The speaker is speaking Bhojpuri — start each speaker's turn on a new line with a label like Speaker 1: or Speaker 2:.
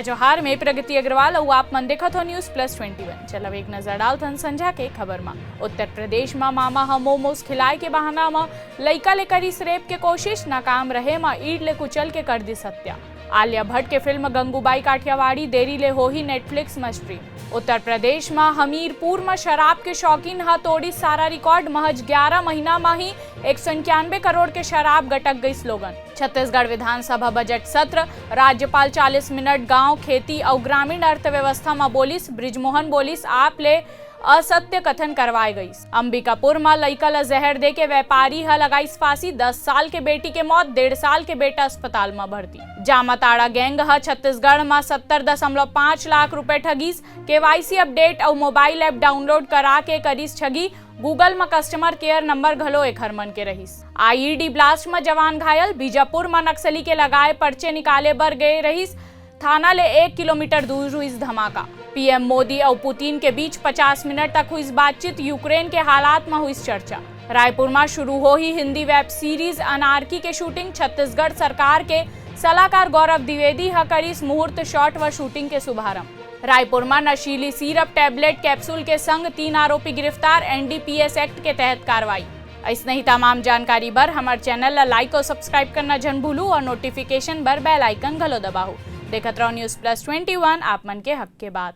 Speaker 1: संध्या जोहार में प्रगति अग्रवाल और आप मन देखत हो News+21। चलो एक नजर डालथन संध्या के खबर में। उत्तर प्रदेश में मामा ह मोमोस खिलाए के बहाना में लइका ले करीस रेप के कोशिश, नाकाम रहे में ईट ले कुचल के कर दी हत्या। आलिया भट्ट के फिल्म गंगूबाई काठियावाड़ी देरी ले हो ही नेटफ्लिक्स में स्ट्रीम। उत्तर प्रदेश में हमीरपुर में शराब के शौकीन हा तोड़ी सारा रिकॉर्ड, महज 11 महीना में ही 191 करोड़ के शराब गटक गई स्लोगन। छत्तीसगढ़ विधानसभा बजट सत्र, राज्यपाल 40 मिनट गांव, खेती और ग्रामीण अर्थव्यवस्था में बोलिस। ब्रिजमोहन बोलिस आप ले असत्य कथन करवाए गई। अंबिकापुर में लइका ला जहर दे के व्यापारी ह लगाईस फांसी, 10 साल के बेटी के मौत, 1.5 साल के बेटा अस्पताल में भर्ती। जामताड़ा गैंग ह छत्तीसगढ़ में 70.5 लाख रुपए ठगीस। केवाईसी अपडेट और मोबाइल ऐप डाउनलोड करा के करीस ठगी। गूगल में कस्टमर केयर नंबर घलो एक हरमन के रहीस। आईईडी ब्लास्ट में जवान घायल, बीजापुर में नक्सली के लगाए पर्चे निकाले बर गए रहीस। थाना ले 1 किलोमीटर दूर हुई धमाका। पीएम मोदी और पुतिन के बीच 50 मिनट तक हुई बातचीत, यूक्रेन के हालात में हुई चर्चा। रायपुर में शुरू हो ही हिंदी वेब सीरीज अनारकी के शूटिंग, छत्तीसगढ़ सरकार के सलाहकार गौरव द्विवेदी ह करीस मुहूर्त शॉट व शूटिंग के शुभारंभ। रायपुर में नशीली सिरप टैबलेट कैप्सूल के संग 3 आरोपी गिरफ्तार, एनडीपीएस एक्ट के तहत कार्रवाई। ऐसे ही तमाम जानकारी बर हमारे चैनल ला लाइक और सब्सक्राइब करना जन भूलू और नोटिफिकेशन बर बेल आइकन घलो दबाओ। देखत रहो News+21 आप मन के हक के बात।